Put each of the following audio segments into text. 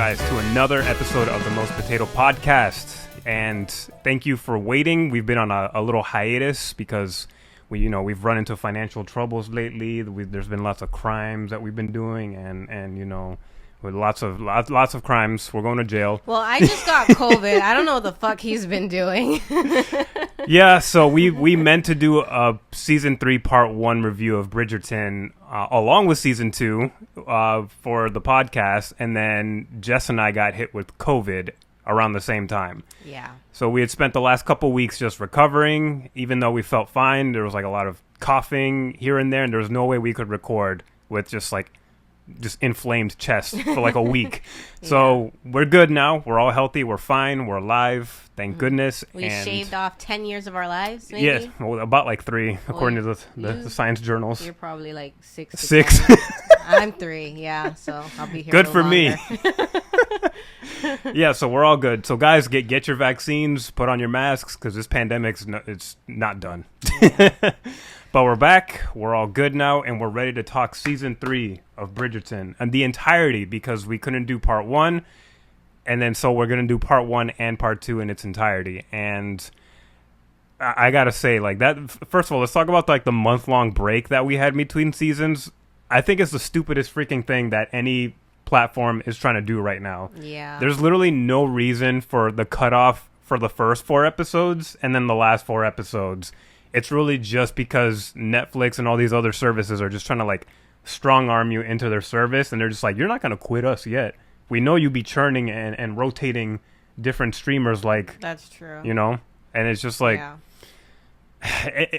guys, to another episode of the Most Potato Podcast. And thank you for waiting. We've been on a little hiatus because we've run into financial troubles lately. There's been lots of crimes that we've been doing, and with lots of crimes. We're going to jail. Well, I just got COVID. I don't know what the fuck he's been doing. Yeah, so we meant to do a season 3 part 1 review of Bridgerton along with season 2 for the podcast, and then Jess and I got hit with COVID around the same time. Yeah. So we had spent the last couple weeks just recovering. Even though we felt fine, there was like a lot of coughing here and there, and there was no way we could record with just inflamed chest for like a week. Yeah. So we're good now. We're all healthy. We're fine. We're alive. Thank goodness. We shaved off 10 years of our lives, maybe? Yeah, well, about like 3, according to the science journals. You're probably like 6. 6. I'm 3, yeah, so I'll be here good for longer. Me. Yeah, so we're all good. So guys, get your vaccines, put on your masks, because this pandemic's it's not done. But we're back, we're all good now, and we're ready to talk season 3 of Bridgerton and the entirety, because we couldn't do part 1, and then so we're gonna do part 1 and part 2 in its entirety. And I gotta say, like, that, first of all, let's talk about like the month-long break that we had between seasons. I think it's the stupidest freaking thing that any platform is trying to do right now. Yeah. There's literally no reason for the cutoff for the first 4 episodes and then the last 4 episodes. It's really just because Netflix and all these other services are just trying to like strong arm you into their service, and they're just like, you're not going to quit us yet. We know you be churning and rotating different streamers, like, that's true. And it's just like, yeah.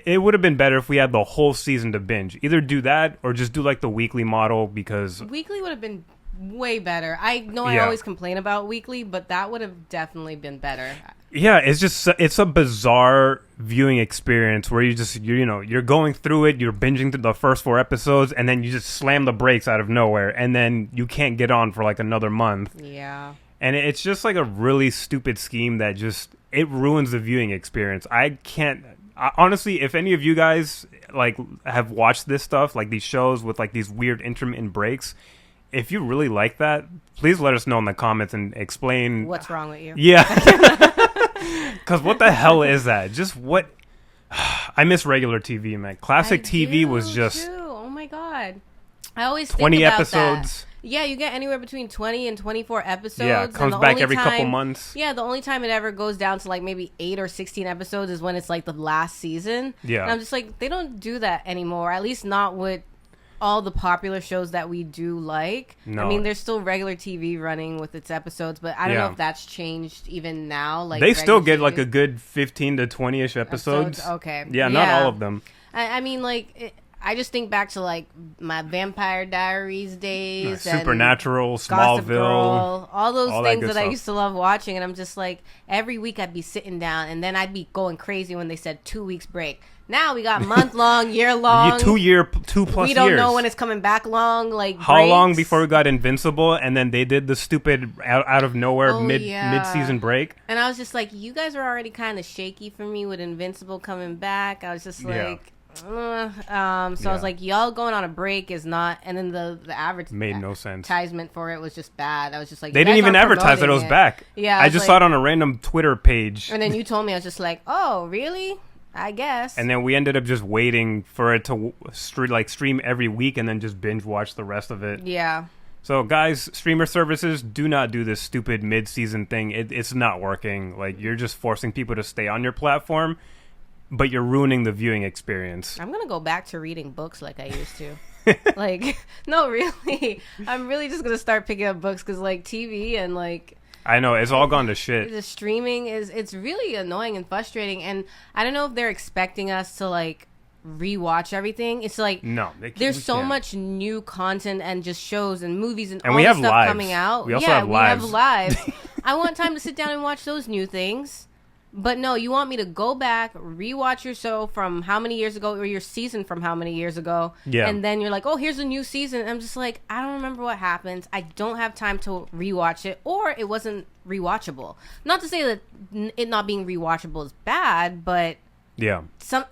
It would have been better if we had the whole season to binge. Either do that or just do like the weekly model, because Weekly would have been way better. I know I always complain about weekly, but that would have definitely been better. Yeah, it's a bizarre viewing experience where you're going through it, you're binging through the first 4 episodes, and then you just slam the brakes out of nowhere, and then you can't get on for like another month. Yeah. And it's just like a really stupid scheme that it ruins the viewing experience. Honestly, if any of you guys like have watched this stuff, like these shows with like these weird intermittent breaks, if you really like that, please let us know in the comments and explain what's wrong with you. Yeah. Because what the hell is that? Just what? I miss regular TV, man. Classic TV was just... Too. Oh my God. I always 20 think about episodes. That. Yeah, you get anywhere between 20 and 24 episodes. Yeah, it comes back every couple months. Yeah, the only time it ever goes down to like maybe 8 or 16 episodes is when it's like the last season. Yeah. And I'm just like, they don't do that anymore. At least not with all the popular shows that we do like. No. I mean, there's still regular TV running with its episodes, but I don't know if that's changed even now. Like, they still get like a good 15 to 20-ish episodes. Okay. Yeah, not all of them. I mean, like... I just think back to like my Vampire Diaries days, Supernatural, and Gossip Smallville, Girl, all those things that stuff. I used to love watching, and I'm just like, every week I'd be sitting down, and then I'd be going crazy when they said 2 weeks break. Now we got month-long, year-long, 2 plus years. We don't know when it's coming back long. Like, how breaks. long before we got Invincible, and then they did the stupid out of nowhere mid-season break. And I was just like, you guys were already kind of shaky for me with Invincible coming back. I was just like. So I was like, y'all going on a break is not, and then the average made no sense. Advertisement for it was just bad. I was just like, they didn't even advertise that it was back. Yeah, I just saw it on a random Twitter page, and then you told me. I was just like, oh, really? I guess. And then we ended up just waiting for it to stream every week, and then just binge watch the rest of it. Yeah. So guys, streamer services, do not do this stupid mid-season thing. It's not working. Like, you're just forcing people to stay on your platform, but you're ruining the viewing experience. I'm gonna go back to reading books like I used to. Like, no, really. I'm really just gonna start picking up books, because like TV and like, I know, it's all gone to shit. the streaming it's really annoying and frustrating, and I don't know if they're expecting us to like rewatch everything. It's like, no, there's so much new content and just shows and movies and all we this have stuff lives. coming out. We also have lives. We have lives. I want time to sit down and watch those new things. But no, you want me to go back, rewatch your show from how many years ago, or your season from how many years ago, and then you're like, oh, here's a new season. I'm just like, I don't remember what happened. I don't have time to rewatch it, or it wasn't rewatchable. Not to say that it not being rewatchable is bad, but yeah,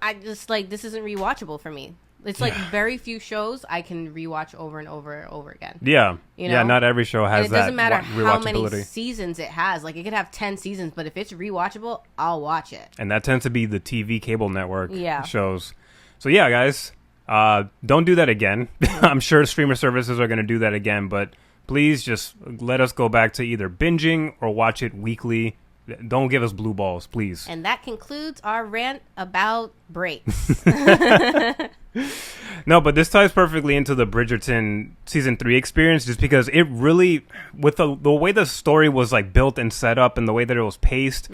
I just like, this isn't rewatchable for me. It's like very few shows I can rewatch over and over and over again. Yeah. You know? Yeah, not every show has that. It doesn't matter how many seasons it has. Like, it could have 10 seasons, but if it's rewatchable, I'll watch it. And that tends to be the TV cable network shows. So, yeah, guys, don't do that again. I'm sure streamer services are going to do that again, but please just let us go back to either binging or watch it weekly. Don't give us blue balls, please. And that concludes our rant about breaks. No, but this ties perfectly into the Bridgerton season 3 experience, just because it really, with the way the story was like built and set up and the way that it was paced,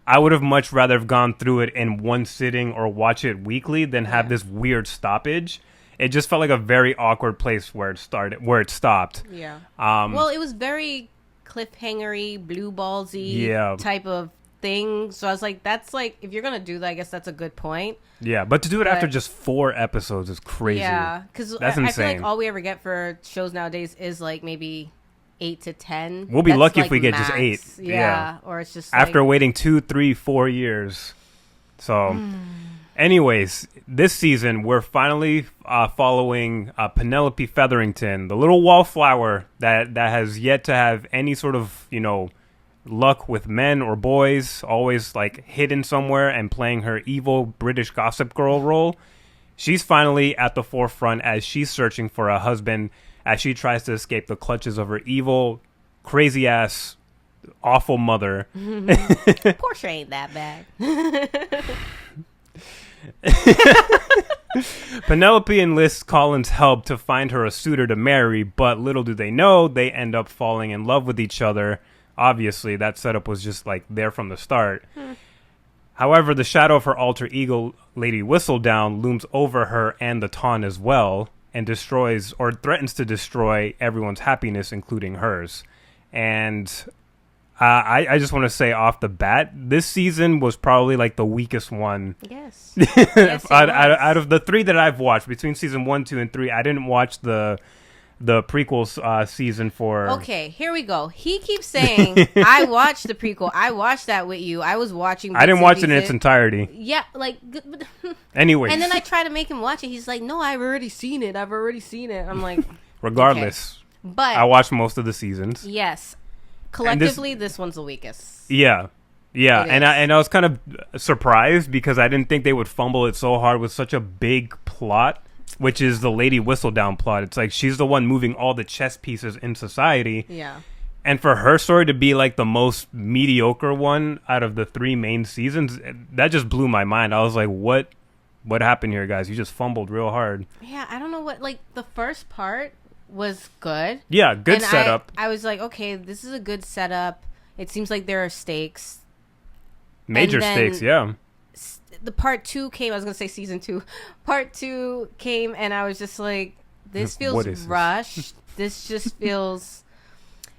I would have much rather have gone through it in one sitting or watch it weekly than have this weird stoppage. It just felt like a very awkward place where it stopped. Yeah. Well, it was very cliffhangery, blue ballsy type of thing. So I was like, that's like, if you're gonna do that, I guess that's a good point. Yeah, but to do it after just 4 episodes is crazy. Yeah, because I feel like all we ever get for shows nowadays is like maybe 8 to 10. We'll be lucky if we get just 8. Yeah, or it's just after waiting 2, 3, 4 years. So, anyways, this season we're finally following Penelope Featherington, the little wallflower that has yet to have any sort of, luck with men or boys, always like hidden somewhere and playing her evil British gossip girl role. She's finally at the forefront as she's searching for a husband, as she tries to escape the clutches of her evil, crazy ass, awful mother. Portia ain't that bad. Penelope enlists Colin's help to find her a suitor to marry, but little do they know, they end up falling in love with each other. Obviously, that setup was just like there from the start. However, the shadow of her alter ego, Lady Whistledown, looms over her and the Ton as well, and destroys or threatens to destroy everyone's happiness, including hers. And I just want to say off the bat, this season was probably like the weakest one. Yes. Out of the 3 that I've watched, between season 1, 2, and 3, I didn't watch the prequel season for... Okay, here we go. He keeps saying, I watched the prequel. I watched that with you. I was watching... I didn't watch it in its entirety. Yeah, like... Anyways. And then I try to make him watch it. He's like, no, I've already seen it. I'm like... Regardless. Okay. But... I watched most of the seasons. Yes. Collectively, this one's the weakest. Yeah. Yeah, and I was kind of surprised because I didn't think they would fumble it so hard with such a big plot, which is the Lady Whistledown plot. It's like she's the one moving all the chess pieces in society. Yeah. And for her story to be like the most mediocre one out of the 3 main seasons, that just blew my mind. I was like, what happened here, guys? You just fumbled real hard. Yeah, I don't know what, like, the first part was good. Yeah, good setup. I was like, okay, this is a good setup. It seems like there are stakes. Major stakes, yeah. The part 2 came, I was going to say season 2. Part 2 came and I was just like, this feels rushed. This just feels,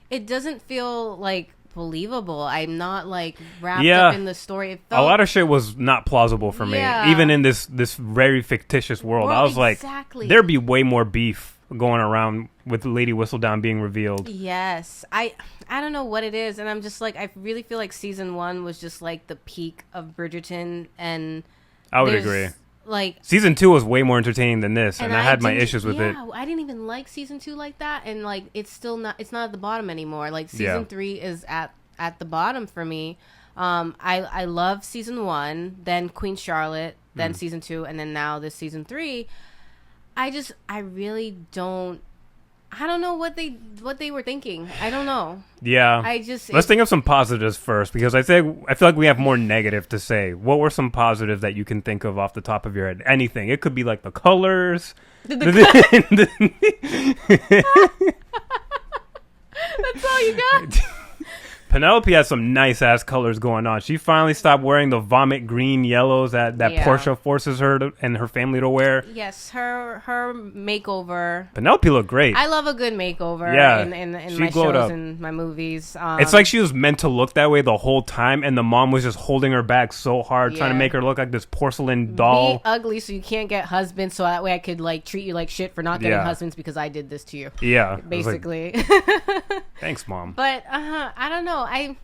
it doesn't feel like believable. I'm not like wrapped up in the story. It felt, a lot of shit was not plausible for me. Even in this very fictitious world. I was like, there'd be way more beef going around with Lady Whistledown being revealed. Yes. I don't know what it is, and I'm just like, I really feel like season 1 was just like the peak of Bridgerton, and I would agree. Like, season 2 was way more entertaining than this, and I had my issues with it. Yeah, I didn't even like season 2 like that, and like it's not at the bottom anymore. Like season 3 is at the bottom for me. I love season 1, then Queen Charlotte, then season 2, and then now this season 3. I really don't. I don't know what they were thinking. I don't know. Yeah. Let's think of some positives first, because I feel like we have more negative to say. What were some positives that you can think of off the top of your head? Anything. It could be like the colors. That's all you got? Penelope has some nice ass colors going on. She finally stopped wearing the vomit green yellows that Portia forces her and her family to wear. Yes, her makeover. Penelope looked great. I love a good makeover in my shows and my movies. It's like she was meant to look that way the whole time, and the mom was just holding her back so hard, trying to make her look like this porcelain doll. Be ugly so you can't get husbands, so that way I could like treat you like shit for not getting husbands because I did this to you. Yeah. Basically. Like, thanks, Mom. But I don't know. I'm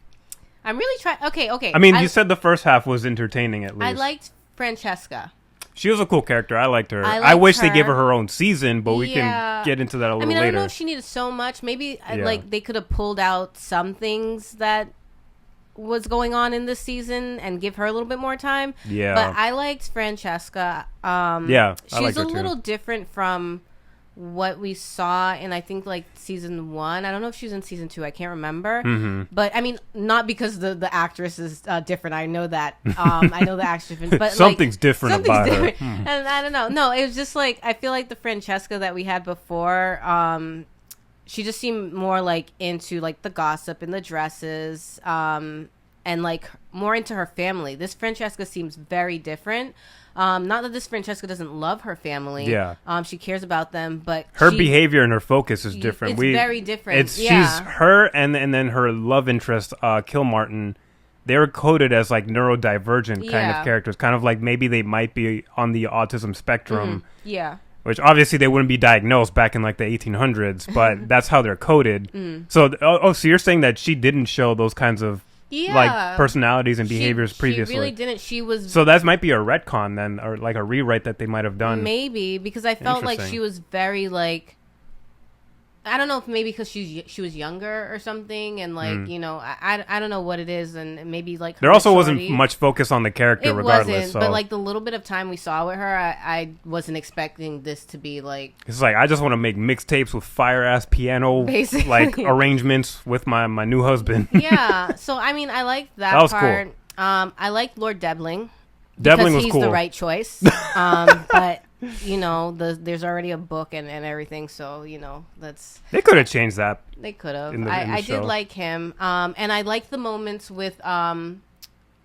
really trying. Okay. I mean, you said the first half was entertaining at least. I liked Francesca. She was a cool character. I liked her. I wish they gave her own season, but we can get into that a little later. I don't know if she needed so much. Maybe like they could have pulled out some things that was going on in this season and give her a little bit more time. Yeah. But I liked Francesca. She's a little different from what we saw in, I think, like season 1. I don't know if she was in season 2. I can't remember. Mm-hmm. But I mean, not because the actress is different. I know that. I know the actress, but something's different about her. And I don't know. No, it was just like, I feel like the Francesca that we had before. She just seemed more like into like the gossip and the dresses, and like more into her family. This Francesca seems very different. Not that this Francesca doesn't love her family. Yeah. She cares about them, but her behavior and her focus is different. It's very different. She's her and then her love interest, Kilmartin. They're coded as like neurodivergent kind of characters, kind of like maybe they might be on the autism spectrum. Mm-hmm. Yeah. Which obviously they wouldn't be diagnosed back in like the 1800s, but that's how they're coded. So, so you're saying that she didn't show those kinds of like personalities and behaviors previously? She really didn't. She was. So that might be a retcon then, or like a rewrite that they might have done. Maybe because I felt like she was very like. I don't know if maybe because she was younger or something, and like you know, I don't know what it is, and maybe like her there also wasn't much focus on the character. It regardless, wasn't, but like the little bit of time we saw with her, I wasn't expecting this to be like. It's like I just want to make mixtapes with fire ass piano basically. Like arrangements with my new husband. Yeah, so I mean, I liked that was part. Cool. I liked Lord Debling. Debling was he's cool. The right choice. But. You know, there's already a book and everything, so you know they could have changed that. They could have. I did like him, and I liked the moments with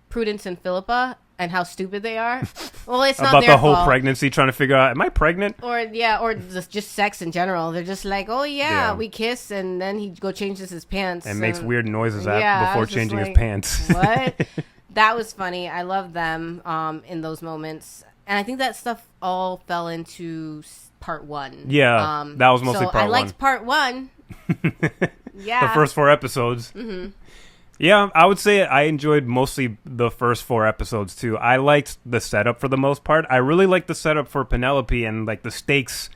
Prudence and Philippa and how stupid they are. Well, it's not about their the whole fault. Pregnancy, trying to figure out am I pregnant or just sex in general. They're just like, oh yeah, we kiss, and then he changes his pants and makes weird noises before changing his pants. What? That was funny. I love them in those moments. And I think that stuff all fell into part 1. Yeah, that was mostly part 1. I liked part 1. Yeah. The first 4 episodes. Mm-hmm. Yeah, I would say I enjoyed mostly the first 4 episodes, too. I liked the setup for the most part. I really liked the setup for Penelope and, like, the stakes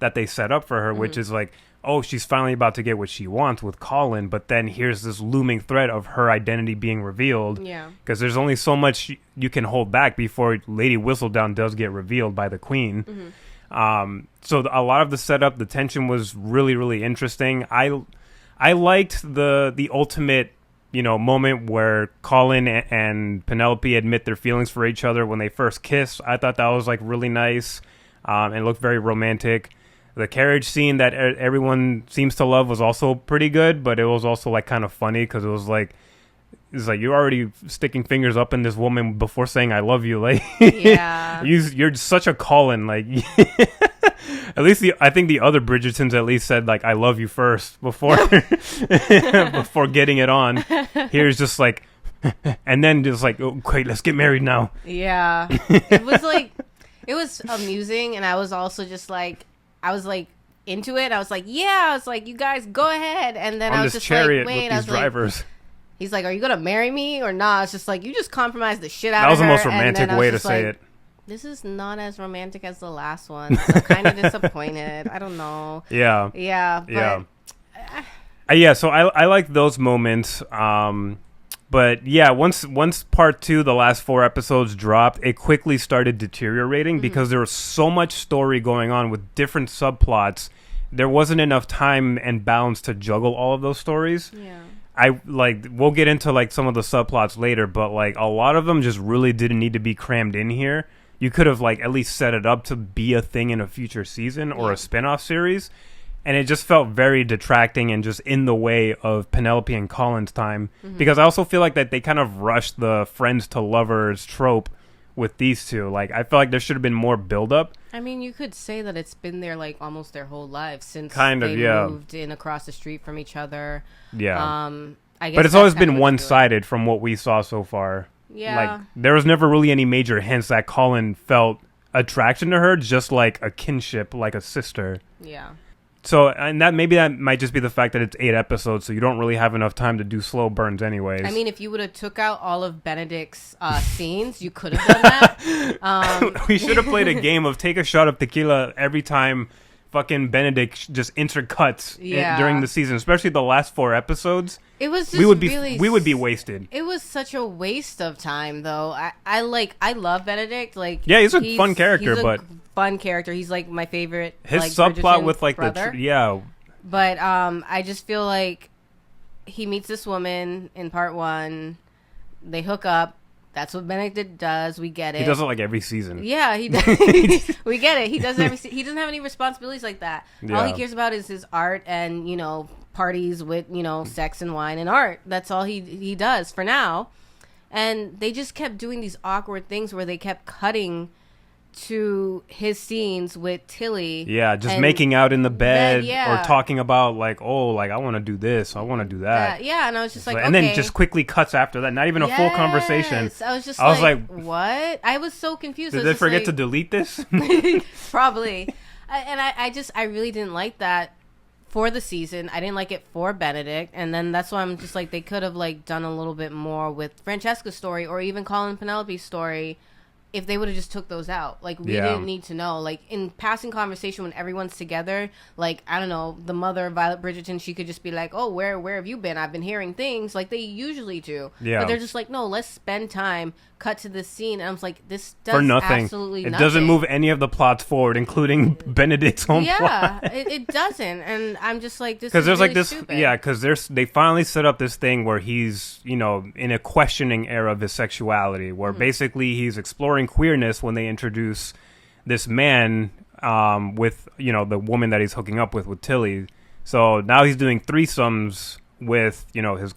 that they set up for her, which is, like, oh, she's finally about to get what she wants with Colin, but then here's this looming threat of her identity being revealed. Yeah. Because there's only so much you can hold back before Lady Whistledown does get revealed by the Queen. Mm-hmm. So a lot of the setup, the tension was really, really interesting. I liked the ultimate, you know, moment where Colin and Penelope admit their feelings for each other when they first kiss. I thought that was like really nice. And looked very romantic. The carriage scene that everyone seems to love was also pretty good, but it was also like kind of funny because it's like you're already sticking fingers up in this woman before saying I love you. Like, yeah, you're such a Colin. Like, at least I think the other Bridgertons at least said like I love you first before before getting it on. Here's just like, and then just like, oh, great, let's get married now. Yeah, it was like it was amusing, and I was also just like. I was like into it. I was like, yeah. I was like, you guys go ahead. And then I was just like, wait. With these drivers. Like, he's like, are you gonna marry me or not? It's just like you just compromised the shit out of her. That was the most romantic way to say it. This is not as romantic as the last one. So I'm kind of disappointed. I don't know. Yeah. Yeah. But, yeah. So I like those moments. But yeah, once part 2, the last 4 episodes dropped, it quickly started deteriorating because there was so much story going on with different subplots. There wasn't enough time and balance to juggle all of those stories. Yeah. We'll get into like some of the subplots later, but like a lot of them just really didn't need to be crammed in here. You could have like at least set it up to be a thing in a future season or a spin-off series. And it just felt very detracting and just in the way of Penelope and Colin's time. Mm-hmm. Because I also feel like that they kind of rushed the friends to lovers trope with these two. Like, I feel like there should have been more build-up. I mean, you could say that it's been there, like, almost their whole lives since they moved in across the street from each other. Yeah. I guess but it's always been one-sided from what we saw so far. Yeah. Like, there was never really any major hints that Colin felt attraction to her, just like a kinship, like a sister. Yeah. So, and that might just be the fact that it's 8 episodes, so you don't really have enough time to do slow burns anyways. I mean, if you would have took out all of Benedict's scenes, you could have done that. We should have played a game of take a shot of tequila every time fucking Benedict just intercuts during the season, especially the last 4 episodes. It was just we would be wasted. It was such a waste of time, though. I love Benedict. Like, yeah, he's a fun character, fun character. He's like my favorite. His like, subplot Bridgerton with like brother. But I just feel like he meets this woman in part 1. They hook up. That's what Benedict does. We get it. He does it like every season. Yeah, he does. We get it. He does he doesn't have any responsibilities like that. Yeah. All he cares about is his art and, parties with, sex and wine and art. That's all he does for now. And they just kept doing these awkward things where they kept cutting to his scenes with Tilly. Yeah, just making out in the bed or talking about like, oh, like I want to do this, I want to do that. Yeah, and I was just like, and then just quickly cuts after that. Not even a full conversation. I was like, what? I was so confused. Did they forget to delete this? Probably. I really didn't like that for the season. I didn't like it for Benedict, and then that's why I'm just like, they could have like done a little bit more with Francesca's story or even Colin and Penelope's story. If they would have just took those out. Like, we didn't need to know. Like, in passing conversation when everyone's together, like, I don't know, the mother of Violet Bridgerton, she could just be like, oh, where have you been? I've been hearing things. Like, they usually do. Yeah. But they're just like, no, let's spend time, cut to this scene. And I was like, this does absolutely nothing. It doesn't move any of the plots forward, including Benedict's own plot. Yeah, it doesn't. And I'm just like, this is there's really like this, stupid. Yeah, because they finally set up this thing where he's, in a questioning era of his sexuality, where basically he's exploring queerness when they introduce this man with, the woman that he's hooking up with Tilly. So now he's doing threesomes with, his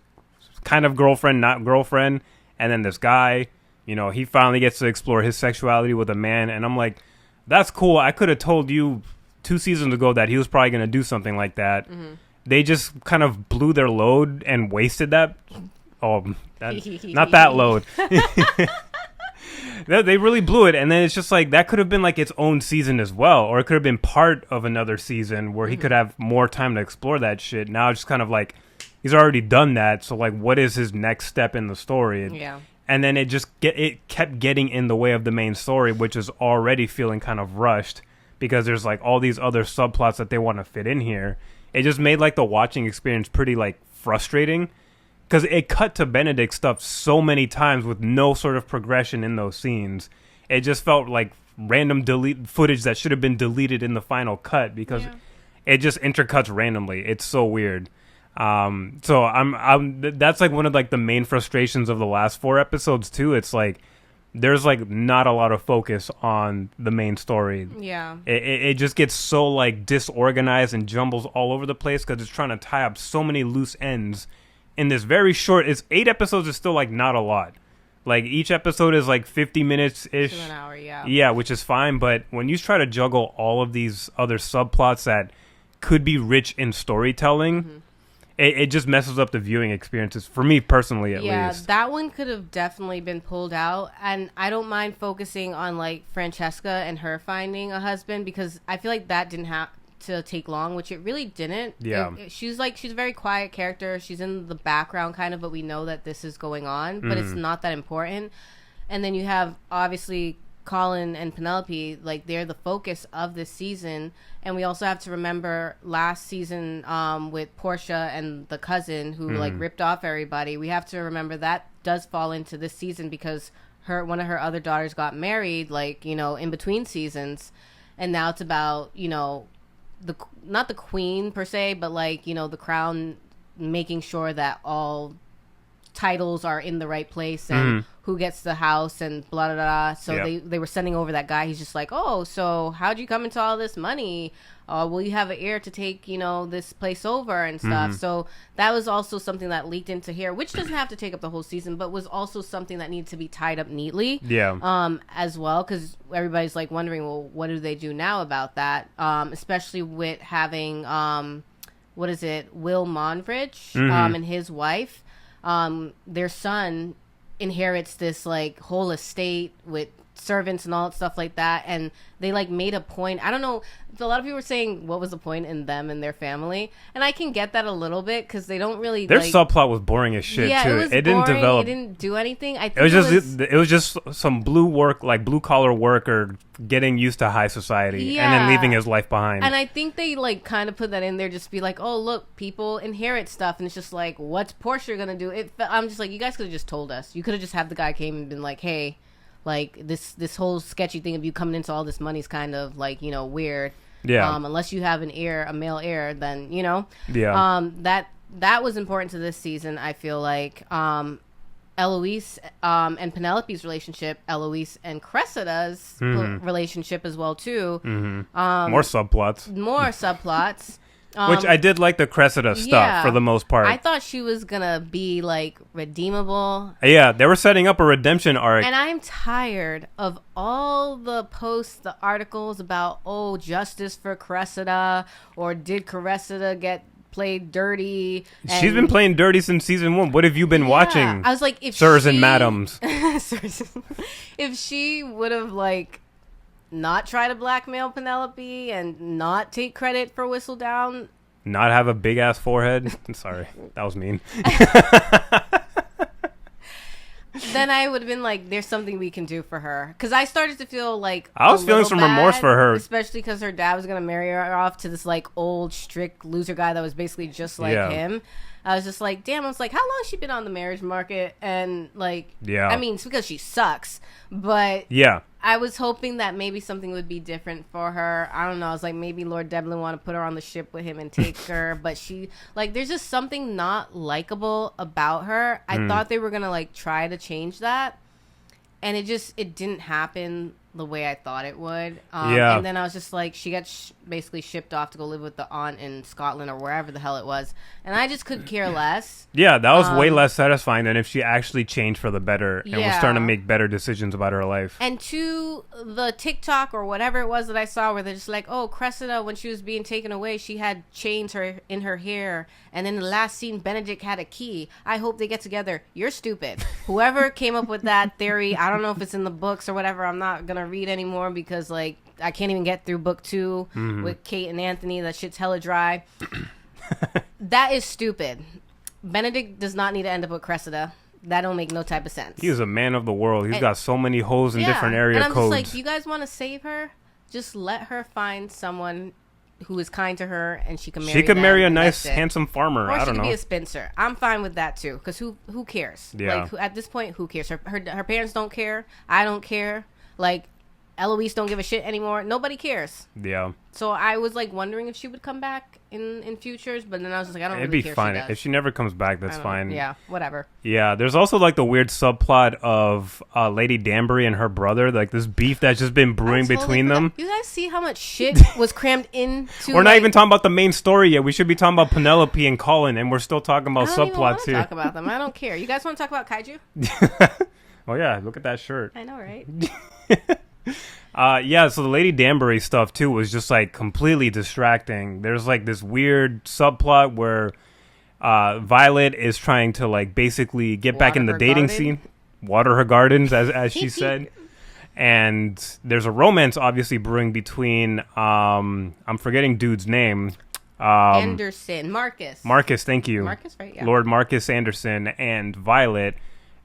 kind of girlfriend, not girlfriend, and then this guy. He finally gets to explore his sexuality with a man, and I'm like, that's cool. I could have told you 2 seasons ago that he was probably going to do something like that. Mm-hmm. They just kind of blew their load and wasted that. Oh, not that load. They really blew it, and then it's just like, that could have been like its own season as well, or it could have been part of another season where he could have more time to explore that shit. Now it's just kind of like, he's already done that, so like, what is his next step in the story? Yeah. And then it kept getting in the way of the main story, which is already feeling kind of rushed because there's like all these other subplots that they want to fit in here. It just made like the watching experience pretty like frustrating because it cut to Benedict stuff so many times with no sort of progression in those scenes. It just felt like random delete footage that should have been deleted in the final cut because it just intercuts randomly. It's so weird. So I'm that's like one of like the main frustrations of the last 4 episodes too. It's like there's like not a lot of focus on the main story. Yeah. It just gets so like disorganized and jumbles all over the place because it's trying to tie up so many loose ends in this very short. It's 8 episodes is still like not a lot. Like each episode is like 50 minutes ish. To an hour, yeah. Yeah, which is fine. But when you try to juggle all of these other subplots that could be rich in storytelling. Mm-hmm. It just messes up the viewing experiences for me personally, at least. Yeah, that one could have definitely been pulled out, and I don't mind focusing on like Francesca and her finding a husband because I feel like that didn't have to take long, which it really didn't. Yeah, she's a very quiet character. She's in the background kind of, but we know that this is going on, but it's not that important. And then you have obviously Colin and Penelope, like they're the focus of this season, and we also have to remember last season with Portia and the cousin who like ripped off everybody. We have to remember that does fall into this season because one of her other daughters got married like in between seasons, and now it's about not the queen per se, but like the crown making sure that all titles are in the right place and who gets the house and blah blah blah. So they were sending over that guy. He's just like, oh, so how'd you come into all this money? Will you have an heir to take this place over and stuff? So that was also something that leaked into here, which doesn't have to take up the whole season, but was also something that needed to be tied up neatly. As well, because everybody's like wondering, well, what do they do now about that? Especially with having Will Monbridge and his wife. Their son inherits this like whole estate with servants and all that stuff like that, and they like made a point. I don't know, a lot of people were saying what was the point in them and their family, and I can get that a little bit because they don't really, their subplot was boring as shit too. It didn't develop, it didn't do anything. I think it was just some blue collar worker getting used to high society and then leaving his life behind. And I think they like kind of put that in there just to be like, oh look, people inherit stuff, and it's just like, what's Portia gonna do? I'm just like, you guys could have just told us. You could have just had the guy came and been like, hey, like this whole sketchy thing of you coming into all this money is kind of like, you know, weird. Yeah. Unless you have a male heir, then, you know. Yeah. That was important to this season, I feel like. Eloise and Penelope's relationship, Eloise and Cressida's relationship as well too. Mm-hmm. More subplots. Which I did like the Cressida stuff for the most part. I thought she was gonna be like redeemable. Yeah, they were setting up a redemption arc. And I'm tired of all the posts, the articles about justice for Cressida, or did Cressida get played dirty? She's been playing dirty since season 1. What have you been watching? I was like, Sirs and madams. If she would have like not try to blackmail Penelope and not take credit for Whistledown, not have a big ass forehead. Sorry, that was mean. Then I would have been like, there's something we can do for her, because I started to feel like I was feeling some remorse for her, especially because her dad was gonna marry her off to this like old strict loser guy that was basically just like him. I was just like, damn. I was like, how long has she been on the marriage market? And like, I mean, it's because she sucks, but I was hoping that maybe something would be different for her. I don't know. I was like, maybe Lord Devlin want to put her on the ship with him and take her, but she like, there's just something not likable about her. I thought they were gonna like try to change that, and it didn't happen the way I thought it would. And then I was just like, she got basically shipped off to go live with the aunt in Scotland or wherever the hell it was, and I just could care less. Yeah, that was way less satisfying than if she actually changed for the better and was starting to make better decisions about her life. And to the TikTok or whatever it was that I saw where they're just like, oh, Cressida, when she was being taken away, she had chains in her hair, and in the last scene Benedict had a key. I hope they get together. You're stupid. Whoever came up with that theory, I don't know if it's in the books or whatever. I'm not gonna read anymore because like I can't even get through book 2 with Kate and Anthony. That shit's hella dry. That is stupid. Benedict does not need to end up with Cressida. That don't make no type of sense. He is a man of the world. He's got so many holes in different area codes. And I'm just like, you guys want to save her? Just let her find someone who is kind to her, and she can marry. She could marry a nice, handsome farmer. Or I don't know. She could be a spinster. I'm fine with that too, because who cares? Yeah. Like, at this point, who cares? Her parents don't care. I don't care. Like, Eloise don't give a shit anymore. Nobody cares. Yeah. So I was like wondering if she would come back in futures, but then I was just like, I don't It'd really be care. fine if she never comes back. That's fine. Yeah, whatever. Yeah, there's also like the weird subplot of Lady Danbury and her brother, like this beef that's just been brewing between them. You guys see how much shit was crammed into? We're not even talking about the main story yet. We should be talking about Penelope and Colin, and we're still talking about subplots here. Talk about them. I don't care. You guys want to talk about kaiju? Oh yeah, look at that shirt. I know, right? So the Lady Danbury stuff too was just like completely distracting. There's like this weird subplot where Violet is trying to like basically get back in the dating scene, water her gardens as she said. And there's a romance obviously brewing between I'm forgetting dude's name. Anderson, Marcus, thank you. Marcus, right? Yeah. Lord Marcus Anderson and Violet.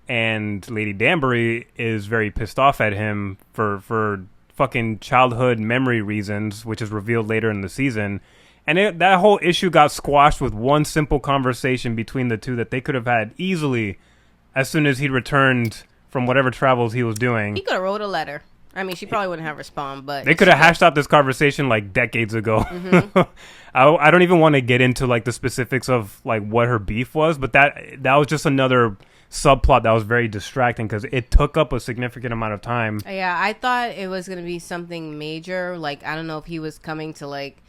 And Lady Danbury is very pissed off at him for fucking childhood memory reasons, which is revealed later in the season. And that whole issue got squashed with one simple conversation between the two that they could have had easily as soon as he returned from whatever travels he was doing. He could have wrote a letter. I mean, she probably wouldn't have responded, but... They could have hashed out this conversation like decades ago. Mm-hmm. I don't even want to get into like the specifics of like what her beef was, but that was just another subplot that was very distracting because it took up a significant amount of time. Yeah, I thought it was going to be something major. Like, I don't know if he was coming to like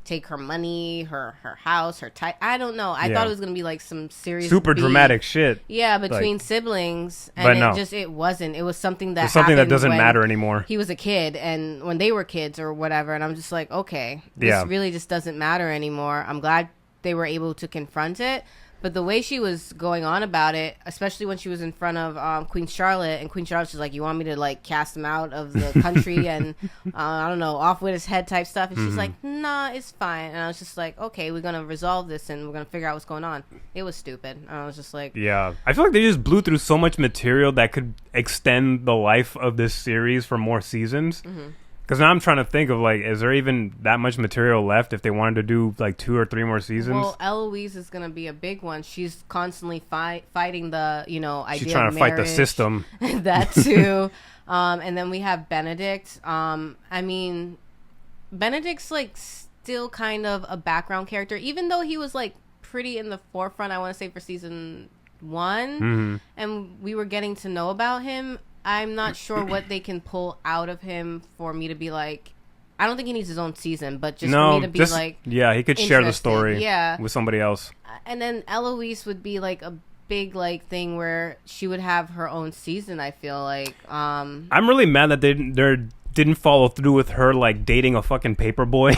take her money, her house, her type. I don't know. I thought it was going to be like some serious super dramatic shit. Yeah, between like, siblings. And it wasn't. It was something that that doesn't matter anymore. He was a kid and when they were kids or whatever. And I'm just like, okay, this really just doesn't matter anymore. I'm glad they were able to confront it. But the way she was going on about it, especially when she was in front of Queen Charlotte, and Queen Charlotte's just like, you want me to, like, cast him out of the country and, I don't know, off with his head type stuff. And she's like, nah, it's fine. And I was just like, okay, we're going to resolve this and we're going to figure out what's going on. It was stupid. And I was just like... Yeah. I feel like they just blew through so much material that could extend the life of this series for more seasons. Because now I'm trying to think of, like, is there even that much material left if they wanted to do, like, 2 or 3 more seasons? Well, Eloise is going to be a big one. She's constantly fighting the, you know, idea She's trying of to marriage. fight the system. That, too. And then we have Benedict. I mean, Benedict's, like, still kind of a background character. Even though he was, like, pretty in the forefront, I want to say, for season 1. And we were getting to know about him. I'm not sure what they can pull out of him for me to be like, I don't think he needs his own season, but just for me to be like, yeah, he could share the story with somebody else. And then Eloise would be like a big like thing where she would have her own season. I feel like I'm really mad that they didn't follow through with her like dating a fucking paper boy.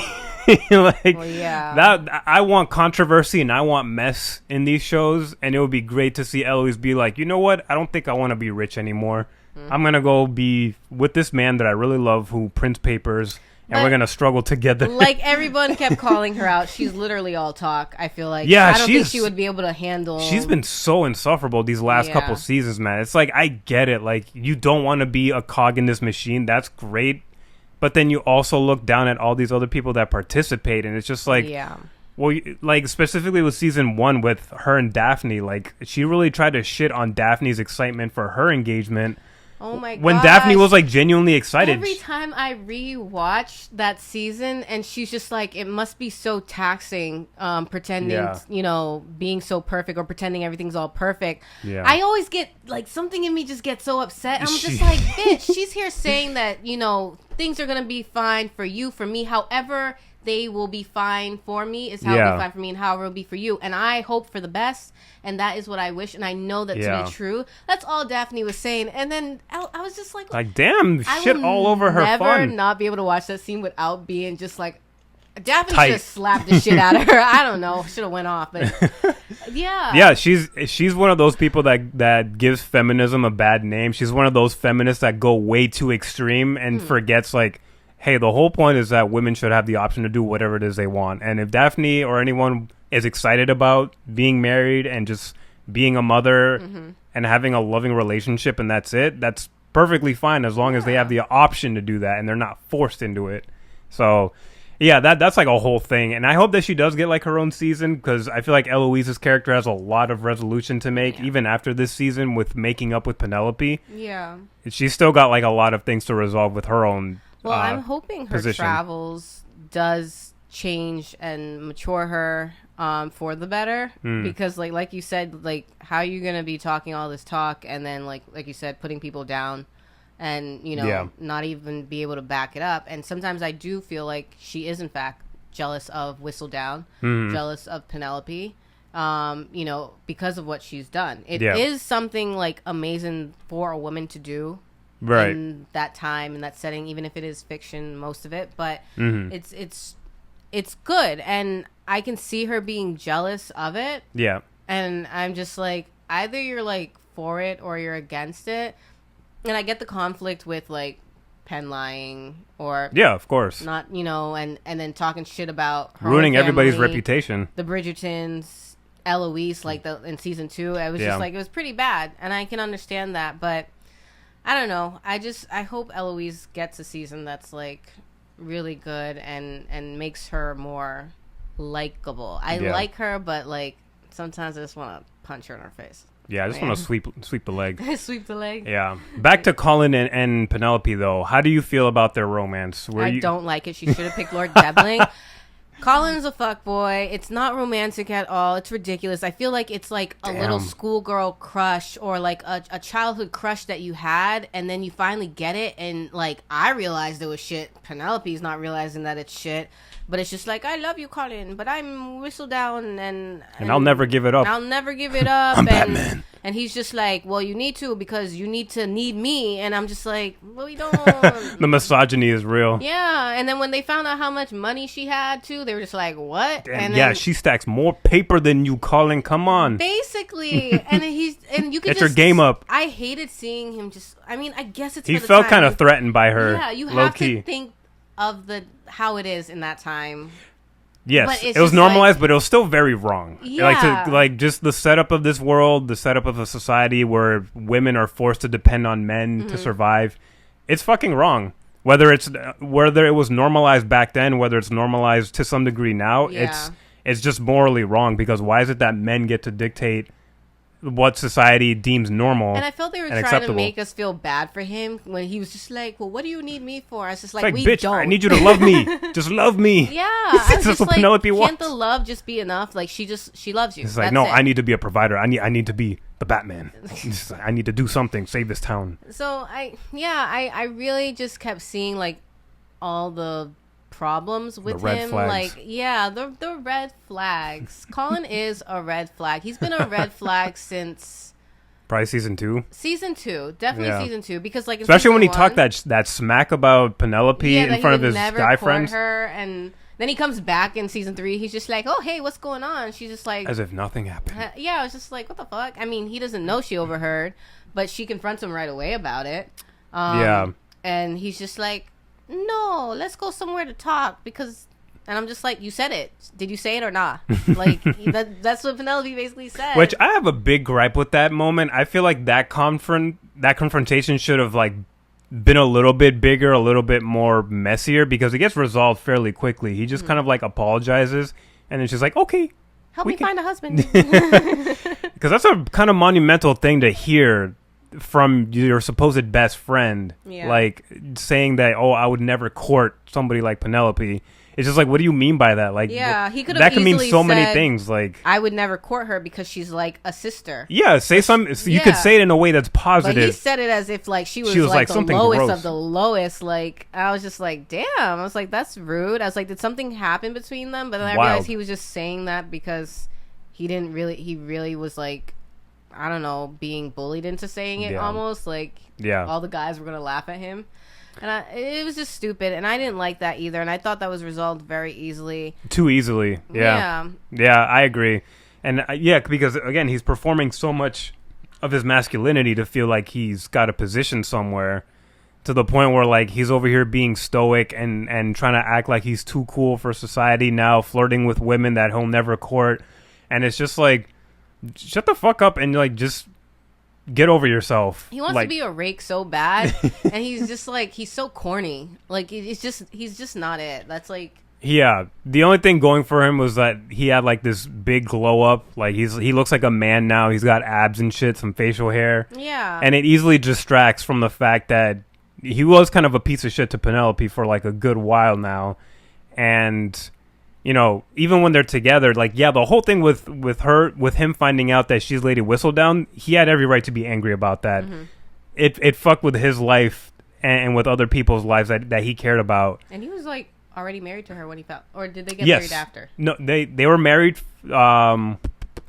Like, well, yeah, that I want controversy and I want mess in these shows, and it would be great to see Eloise be like, you know what, I don't think I want to be rich anymore. I'm gonna go be with this man that I really love who prints papers, and we're gonna struggle together. Like, everyone kept calling her out. She's literally all talk, I feel like. Yeah, I don't think she would be able to handle... She's been so insufferable these last couple seasons, man. It's like, I get it. Like, you don't want to be a cog in this machine. That's great. But then you also look down at all these other people that participate, and it's just like... Yeah. Well, like, specifically with season 1 with her and Daphne, like, she really tried to shit on Daphne's excitement for her engagement. Oh my god! When Daphne was like genuinely excited. Every time I rewatch that season, and she's just like, it must be so taxing, pretending, you know, being so perfect or pretending everything's all perfect. Yeah. I always get like something in me just gets so upset. I'm just like, bitch, she's here saying that, you know, things are gonna be fine for you, for me. However, they will be fine for me is how it'll be fine for me, and however it'll be for you. And I hope for the best, and that is what I wish, and I know that to be true. That's all Daphne was saying. And then I was just like damn, shit all over her fun. I never not be able to watch that scene without being just like, Daphne should have slapped the shit out of her. I don't know. Should have went off. But yeah. Yeah, she's one of those people that gives feminism a bad name. She's one of those feminists that go way too extreme and forgets, like, hey, the whole point is that women should have the option to do whatever it is they want. And if Daphne or anyone is excited about being married and just being a mother and having a loving relationship and that's it, that's perfectly fine as long as they have the option to do that and they're not forced into it. So, yeah, that's like a whole thing. And I hope that she does get like her own season, because I feel like Eloise's character has a lot of resolution to make, even after this season with making up with Penelope. Yeah. She's still got like a lot of things to resolve with her own Well, I'm hoping her travels does change and mature her for the better, because like you said, like, how are you gonna be talking all this talk and then like you said, putting people down and, you know, not even be able to back it up. And sometimes I do feel like she is in fact jealous of Whistledown, jealous of Penelope, you know, because of what she's done. It is something like amazing for a woman to do. Right. In that time, in that setting, even if it is fiction, most of it, but it's good, and I can see her being jealous of it. Yeah. And I'm just like, either you're like for it or you're against it. And I get the conflict with like Penn lying or of course, not, you know, and then talking shit about her ruining everybody's reputation. The Bridgertons, Eloise, like in season 2, I was just like, it was pretty bad, and I can understand that, but I don't know. I hope Eloise gets a season that's like really good and makes her more likable. I like her, but like sometimes I just want to punch her in her face. Yeah, I just want to sweep the leg. Sweep the leg. Yeah. Back to Colin and Penelope though. How do you feel about their romance? I don't like it. She should have picked Lord Debling. Colin's a fuckboy. It's not romantic at all. It's ridiculous. I feel like it's like a little schoolgirl crush or like a childhood crush that you had, and then you finally get it, and like I realized it was shit. Penelope's not realizing that it's shit. But it's just like, I love you, Colin, but I'm Whistledown, and I'll never give it up. I'll never give it up. I'm Batman. And he's just like, well, you need to, because you need me. And I'm just like, well, we don't. The misogyny is real. Yeah. And then when they found out how much money she had, too, they were just like, what? Damn, and yeah, then, she stacks more paper than you, Colin. Come on. Basically. And you could get your game up. I hated seeing him just, I mean, I guess it's He felt kind of threatened by her. Yeah, you have to think of how it is in that time. Yes, it was normalized, but it was still very wrong. Yeah. Like just the setup of this world, the setup of a society where women are forced to depend on men to survive. It's fucking wrong. Whether it was normalized back then, whether it's normalized to some degree now, it's just morally wrong, because why is it that men get to dictate what society deems normal? And I felt they were trying to make us feel bad for him when he was just like, well, what do you need me for? I was just like, we bitch, don't. I need you to love me. Just love me. Yeah. I was just like, Penelope can't the love just be enough? Like, she loves you. It's like, no, I need to be a provider. I need to be the Batman. I need to do something, save this town. So I really just kept seeing like all the problems with the red him. Flags. Like, yeah, the red flags. Colin is a red flag. He's been a red flag since probably season 2. Definitely season 2, because like especially when he 1, talked that smack about Penelope in front of his guy friends. Her, and then he comes back in season 3. He's just like, oh hey, what's going on? She's just like, as if nothing happened. Yeah, I was just like, what the fuck? I mean, he doesn't know she overheard, but she confronts him right away about it. And he's just like, no, let's go somewhere to talk, because, and I'm just like, you said it. Did you say it or not? Like, that's what Penelope basically said. Which I have a big gripe with that moment. I feel like that confrontation should have like been a little bit bigger, a little bit more messier, because it gets resolved fairly quickly. He just kind of like apologizes, and then she's like, okay, help me find a husband. Because that's a kind of monumental thing to hear from your supposed best friend, like saying that, oh, I would never court somebody like Penelope. It's just like, what do you mean by that? Like, he could have that could mean so said, many things. Like, I would never court her because she's like a sister. Yeah, say some. You could say it in a way that's positive. But he said it as if like she was like the lowest of the lowest. Like, I was just like, damn. I was like, that's rude. I was like, did something happen between them? But then I realized he was just saying that because he really was like, I don't know, being bullied into saying it almost. Like, all the guys were going to laugh at him. And it was just stupid. And I didn't like that either. And I thought that was resolved very easily. Too easily. Yeah, I agree. And because, again, he's performing so much of his masculinity to feel like he's got a position somewhere, to the point where, like, he's over here being stoic and trying to act like he's too cool for society now, flirting with women that he'll never court. And it's just like, shut the fuck up and like just get over yourself. He wants to be a rake so bad, and he's just like, he's so corny. Like, he's just not it. That's like, yeah. The only thing going for him was that he had like this big glow up. Like, he looks like a man now. He's got abs and shit, some facial hair. Yeah. And it easily distracts from the fact that he was kind of a piece of shit to Penelope for like a good while now. And, you know, even when they're together, like, the whole thing with him finding out that she's Lady Whistledown, he had every right to be angry about that. Mm-hmm. It fucked with his life and with other people's lives that he cared about. And he was like already married to her when he felt, or did they get married after? No, they were married.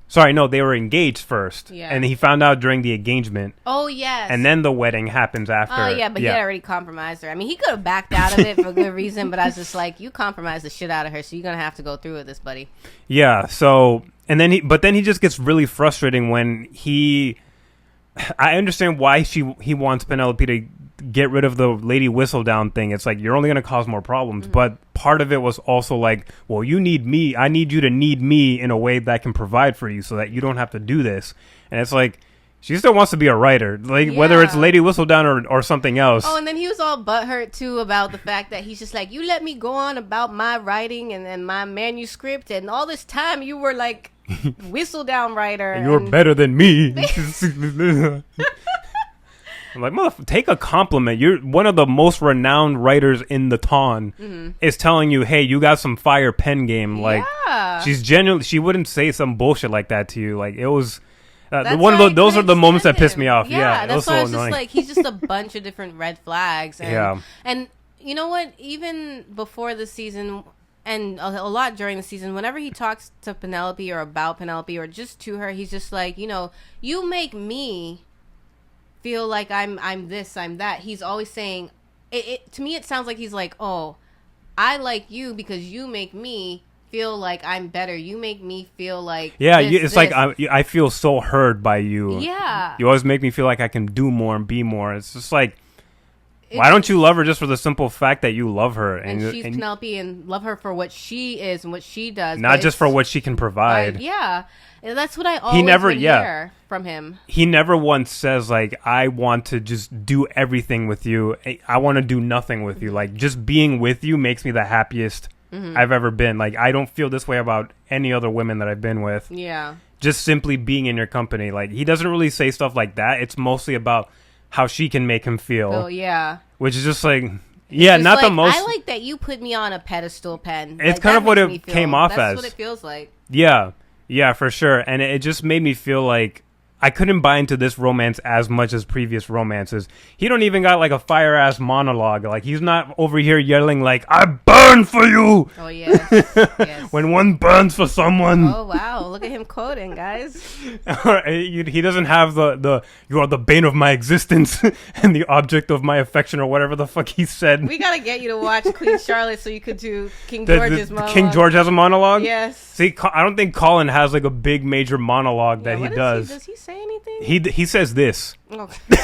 Sorry, no, they were engaged first. Yeah. And he found out during the engagement. Oh, yes. And then the wedding happens after. Oh, yeah, but he had already compromised her. I mean, he could have backed out of it for good reason, but I was just like, you compromised the shit out of her, so you're going to have to go through with this, buddy. Yeah, so, and then he just gets really frustrating when I understand why he wants Penelope to get rid of the Lady Whistledown thing. It's like, you're only going to cause more problems. Mm-hmm. But part of it was also like, well, you need me. I need you to need me in a way that can provide for you so that you don't have to do this. And it's like, she still wants to be a writer, like whether it's Lady Whistledown or something else. Oh, and then he was all butthurt too about the fact that he's just like, you let me go on about my writing and my manuscript, and all this time you were like Whistledown writer. You're better than me. I'm like, motherfucker, take a compliment. You're one of the most renowned writers in the town. Is telling you, hey, you got some fire pen game. Like, she's genuinely, she wouldn't say some bullshit like that to you. Like, it was those are the moments that piss me off. Yeah, that's why so I was just like, he's just a bunch of different red flags. And, and you know what? Even before the season, and a lot during the season, whenever he talks to Penelope or about Penelope or just to her, he's just like, you make me feel like I'm this, I'm that. He's always saying, to me it sounds like he's like, oh, I like you because you make me feel like I'm better. You make me feel like it's like I feel so heard by you. Yeah. You always make me feel like I can do more and be more. It's just like, why don't you love her just for the simple fact that you love her? And she's Penelope and love her for what she is and what she does. Not just for what she can provide. Yeah. That's what I always hear from him. He never once says, like, I want to just do everything with you. I want to do nothing with you. Like, just being with you makes me the happiest I've ever been. Like, I don't feel this way about any other women that I've been with. Yeah. Just simply being in your company. Like, he doesn't really say stuff like that. It's mostly about how she can make him feel. Oh, yeah. Which is just like, yeah, not like, the most. I like that you put me on a pedestal, Pen. It's kind of what it came off as. That's what it feels like. Yeah. Yeah, for sure. And it just made me feel like I couldn't buy into this romance as much as previous romances. He don't even got like a fire-ass monologue. Like, he's not over here yelling like, I burn for you! Oh, yes. Yes. When one burns for someone. Oh, wow. Look at him quoting, guys. He doesn't have the you are the bane of my existence and the object of my affection or whatever the fuck he said. We gotta get you to watch Queen Charlotte so you could do King George's monologue. King George has a monologue? Yes. See, I don't think Colin has like a big major monologue that he does. Does he say anything? He says this. Okay.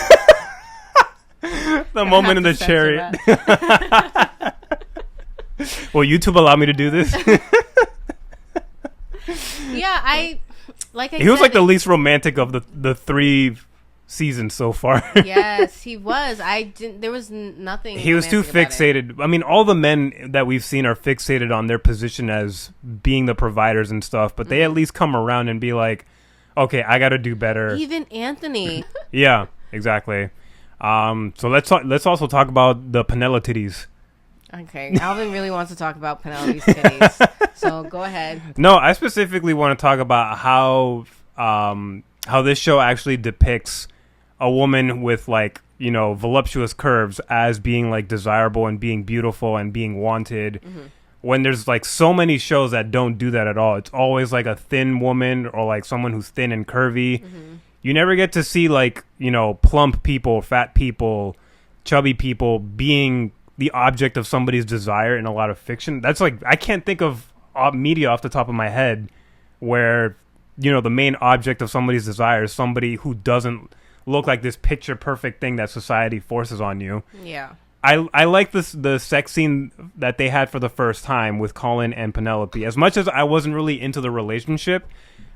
The moment in the chariot. Will YouTube allow me to do this? Yeah, he was like the least romantic of the 3 seasons so far. Yes, he was. There was nothing. He was too fixated. I mean, all the men that we've seen are fixated on their position as being the providers and stuff, but they at least come around and be like, okay, I got to do better. Even Anthony. Yeah, exactly. So let's also talk about the Penelope titties. Okay, Alvin really wants to talk about Penelope's titties, so go ahead. No, I specifically want to talk about how this show actually depicts a woman with, like, voluptuous curves as being like desirable and being beautiful and being wanted. When there's like so many shows that don't do that at all. It's always like a thin woman or like someone who's thin and curvy. You never get to see like, plump people, fat people, chubby people being the object of somebody's desire in a lot of fiction. That's like, I can't think of media off the top of my head where, the main object of somebody's desire is somebody who doesn't look like this picture perfect thing that society forces on you. Yeah. I like the sex scene that they had for the first time with Colin and Penelope. As much as I wasn't really into the relationship,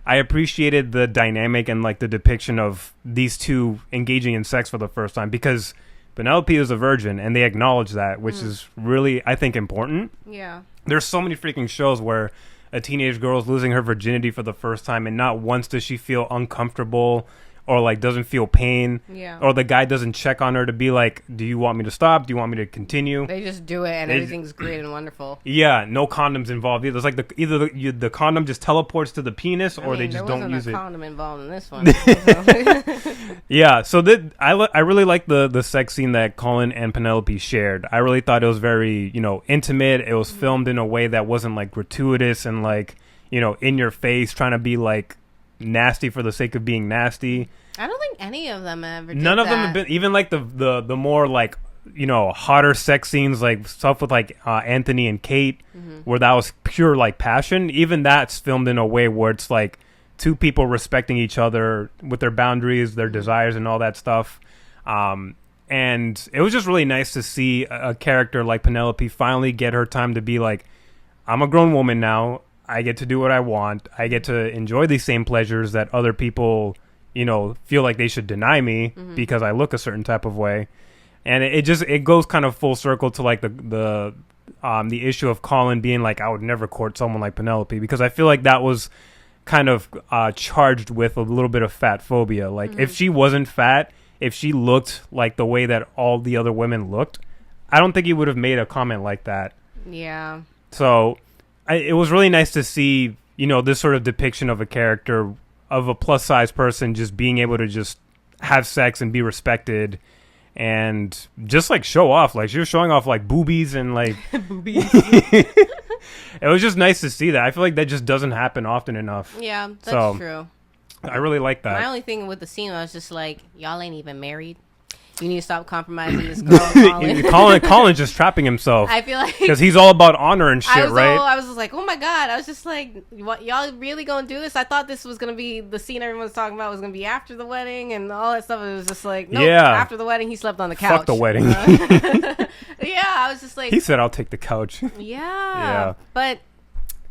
I appreciated the dynamic and like the depiction of these two engaging in sex for the first time, because Penelope is a virgin and they acknowledge that, which is really, I think, important. Yeah. There's so many freaking shows where a teenage girl is losing her virginity for the first time and not once does she feel uncomfortable or like doesn't feel pain, or the guy doesn't check on her to be like, do you want me to stop? Do you want me to continue? They just do it and everything's great and wonderful. Yeah, no condoms involved either. It's like either the condom just teleports to the penis or they just don't use it. There wasn't a condom involved in this one. Yeah, so I really like the sex scene that Colin and Penelope shared. I really thought it was very, intimate. It was filmed in a way that wasn't like gratuitous and like, in your face, trying to be like nasty for the sake of being nasty. I don't think any of them ever did None of that. them have been, even like the more like, hotter sex scenes, like stuff with like Anthony and Kate, where that was pure like passion. Even that's filmed in a way where it's like two people respecting each other with their boundaries, their desires and all that stuff. And it was just really nice to see a character like Penelope finally get her time to be like, I'm a grown woman now. I get to do what I want. I get to enjoy these same pleasures that other people, feel like they should deny me because I look a certain type of way. And it goes kind of full circle to like the issue of Colin being like, I would never court someone like Penelope, because I feel like that was kind of charged with a little bit of fat phobia. Like if she wasn't fat, if she looked like the way that all the other women looked, I don't think he would have made a comment like that. Yeah. So it was really nice to see, this sort of depiction of a character, of a plus size person just being able to just have sex and be respected and just like show off. Like she was showing off like boobies and like boobies. It was just nice to see that. I feel like that just doesn't happen often enough. Yeah, that's true. I really like that. My only thing with the scene, I was just like, y'all ain't even married. You need to stop compromising this girl. Colin's just trapping himself. I feel like because he's all about honor and shit, right? I was just like, oh my god. I was just like, what, y'all really gonna do this? I thought this was gonna be the scene everyone was talking about was gonna be after the wedding and all that stuff. It was just like, nope, after the wedding, he slept on the couch. Fuck the wedding. Yeah, I was just like, he said, "I'll take the couch." Yeah, but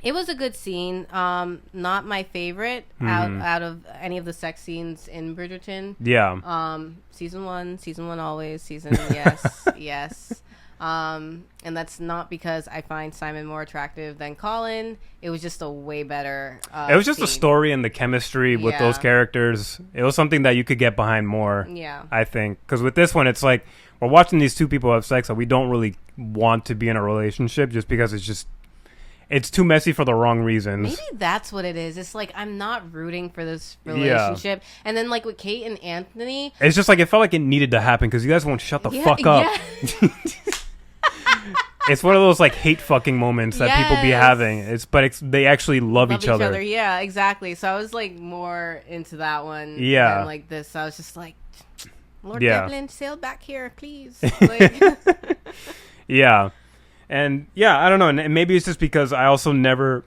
it was a good scene. Not my favorite out of any of the sex scenes in Bridgerton. Yeah. Season one always. Yes. And that's not because I find Simon more attractive than Colin. It was just a way better it was just scene. the story and the chemistry with those characters. It was something that you could get behind more. Yeah. I think. Because with this one, it's like, we're watching these two people have sex, and we don't really want to be in a relationship just because it's too messy for the wrong reasons. Maybe that's what it is. It's like, I'm not rooting for this relationship. Yeah. And then, like, with Kate and Anthony, it's just like, it felt like it needed to happen because you guys won't shut the fuck up. Yeah. It's one of those, like, hate fucking moments that people be having. They actually love each other. Yeah, exactly. So I was, like, more into that one than, like, this. I was just like, Lord Devlin, sail back here, please. Like, yeah. And I don't know. And maybe it's just because I also never,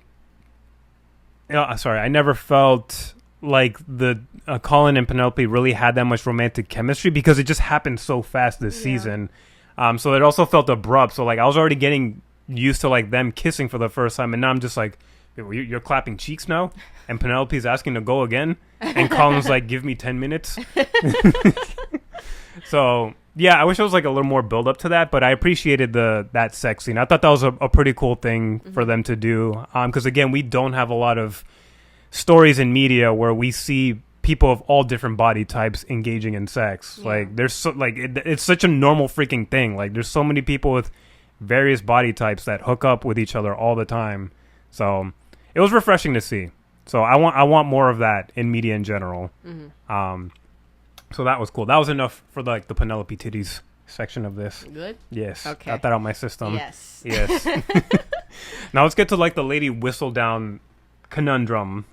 I never felt like the Colin and Penelope really had that much romantic chemistry because it just happened so fast this season. So it also felt abrupt. So like I was already getting used to like them kissing for the first time, and now I'm just like, you're clapping cheeks now, and Penelope's asking to go again, and Colin's like, give me 10 minutes. So. Yeah, I wish there was like a little more build up to that, but I appreciated that sex scene. I thought that was a pretty cool thing for them to do. Because again, we don't have a lot of stories in media where we see people of all different body types engaging in sex. Yeah. Like there's it's such a normal freaking thing. Like there's so many people with various body types that hook up with each other all the time. So it was refreshing to see. So I want more of that in media in general. So that was cool. That was enough for the Penelope titties section of this. Good? Yes. Okay. Got that out my system. Yes. Now let's get to like the lady Whistledown conundrum.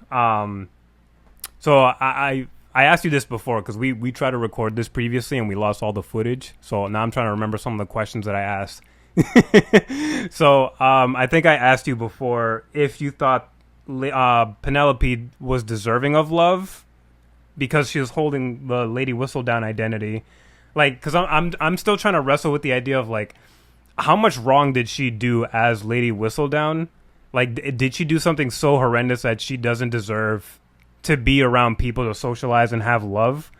So I asked you this before because we tried to record this previously and we lost all the footage. So now I'm trying to remember some of the questions that I asked. So I think I asked you before if you thought Penelope was deserving of love because she was holding the Lady Whistledown identity. Like, because I'm still trying to wrestle with the idea of like, how much wrong did she do as Lady Whistledown? Like, did she do something so horrendous that she doesn't deserve to be around people to socialize and have love?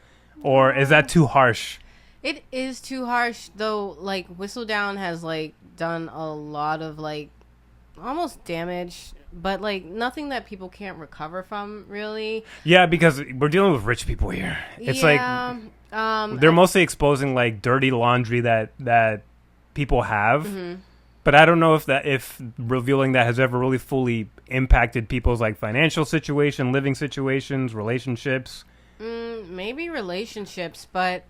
Or is that too harsh? It is too harsh, though. Like, Whistledown has like done a lot of like almost damage, but like nothing that people can't recover from, really. Yeah, because we're dealing with rich people here. It's like they're mostly exposing like dirty laundry that people have. But I don't know if revealing that has ever really fully impacted people's like financial situation, living situations, relationships. Maybe relationships, but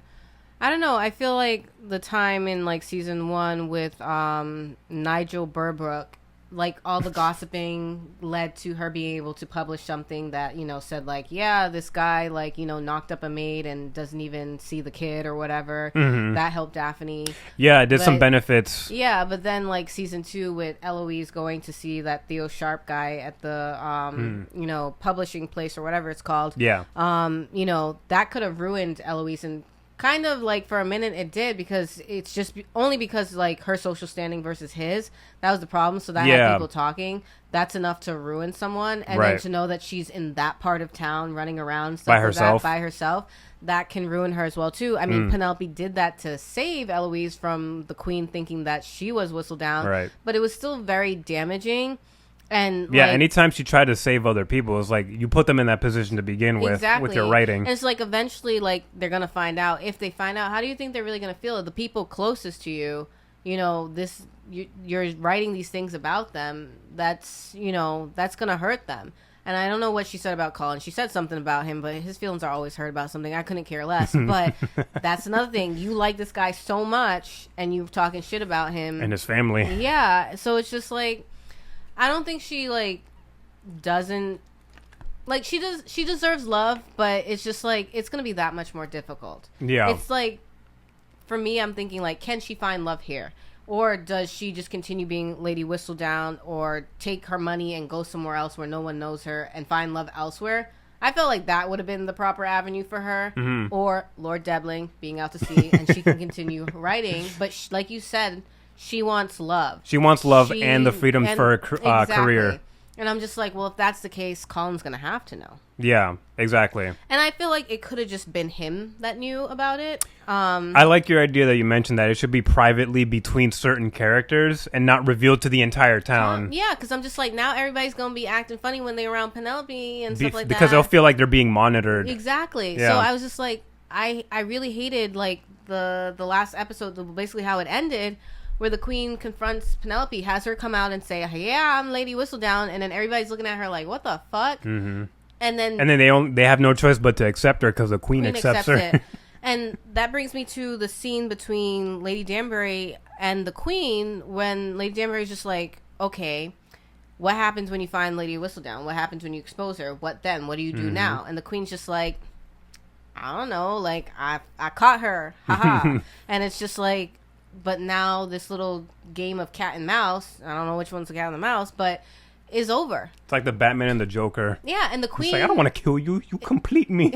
I don't know. I feel like the time in like season 1 with Nigel Burbrook, like all the gossiping led to her being able to publish something that, you know, said like, yeah, this guy like, you know, knocked up a maid and doesn't even see the kid or whatever. That helped Daphne. Yeah, it did some benefits. Yeah, but then like season 2 with Eloise going to see that Theo Sharp guy at the you know, publishing place or whatever it's called. Yeah. You know, that could have ruined Eloise, and kind of like for a minute it did, because it's just only because like her social standing versus his, that was the problem. So that had people talking. That's enough to ruin someone, and then to know that she's in that part of town running around stuff by herself, that can ruin her as well too. I mean, Penelope did that to save Eloise from the queen thinking that she was Whistledown, but it was still very damaging. And yeah, like, anytime she tried to save other people, it's like you put them in that position to begin with your writing. And it's like eventually, like, they're gonna find out. If they find out, how do you think they're really gonna feel? The people closest to you, you know, you're writing these things about them. That's, you know, that's gonna hurt them. And I don't know what she said about Colin. She said something about him, but his feelings are always hurt about something. I couldn't care less. But that's another thing. You like this guy so much, and you're talking shit about him and his family. Yeah, so it's just like, I don't think she like doesn't like she deserves love, but it's just like it's gonna be that much more difficult. Yeah, it's like for me, I'm thinking like, can she find love here, or does she just continue being Lady Whistledown, or take her money and go somewhere else where no one knows her and find love elsewhere? I felt like that would have been the proper avenue for her, or Lord Debling being out to sea and she can continue writing. But like you said, she wants love. She wants love and the freedom for her career. And I'm just like, well, if that's the case, Colin's going to have to know. Yeah, exactly. And I feel like it could have just been him that knew about it. I like your idea that you mentioned that it should be privately between certain characters and not revealed to the entire town. Yeah, because I'm just like, now everybody's going to be acting funny when they're around Penelope and stuff like that. Because they'll feel like they're being monitored. Exactly. Yeah. So I was just like, I really hated like the last episode, basically how it ended, where the queen confronts Penelope, has her come out and say, yeah, I'm Lady Whistledown, and then everybody's looking at her like, what the fuck? Mm-hmm. And then they have no choice but to accept her because the queen accepts her. It. And that brings me to the scene between Lady Danbury and the queen, when Lady Danbury's just like, okay, what happens when you find Lady Whistledown? What happens when you expose her? What then? What do you do now? And the queen's just like, I don't know, like, I caught her, haha. And it's just like, but now this little game of cat and mouse, I don't know which one's the cat and the mouse, but is over. It's like the Batman and the Joker. Yeah, and the queen... It's like, I don't want to kill you. You complete me.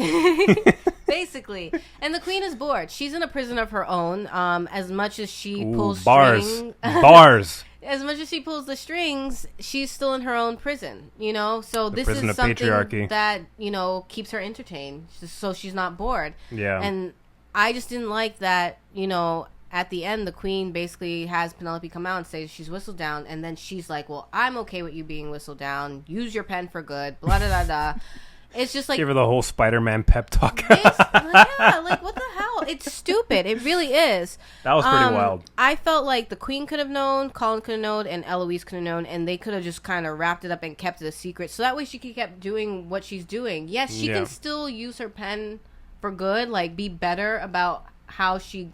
Basically. And the queen is bored. She's in a prison of her own. As much as she pulls strings... Bars. As much as she pulls the strings, she's still in her own prison, you know? So this is something patriarchy that, you know, keeps her entertained, so she's not bored. Yeah. And I just didn't like that, you know... At the end, the queen basically has Penelope come out and say she's Whistledown, and then she's like, well, I'm okay with you being Whistledown. Use your pen for good. Blah, da, da, da. It's just like... Give her the whole Spider-Man pep talk. Yeah, like, what the hell? It's stupid. It really is. That was pretty wild. I felt like the queen could have known, Colin could have known, and Eloise could have known, and they could have just kind of wrapped it up and kept it a secret. So that way she could keep doing what she's doing. Yes, she can still use her pen for good, like, be better about... how she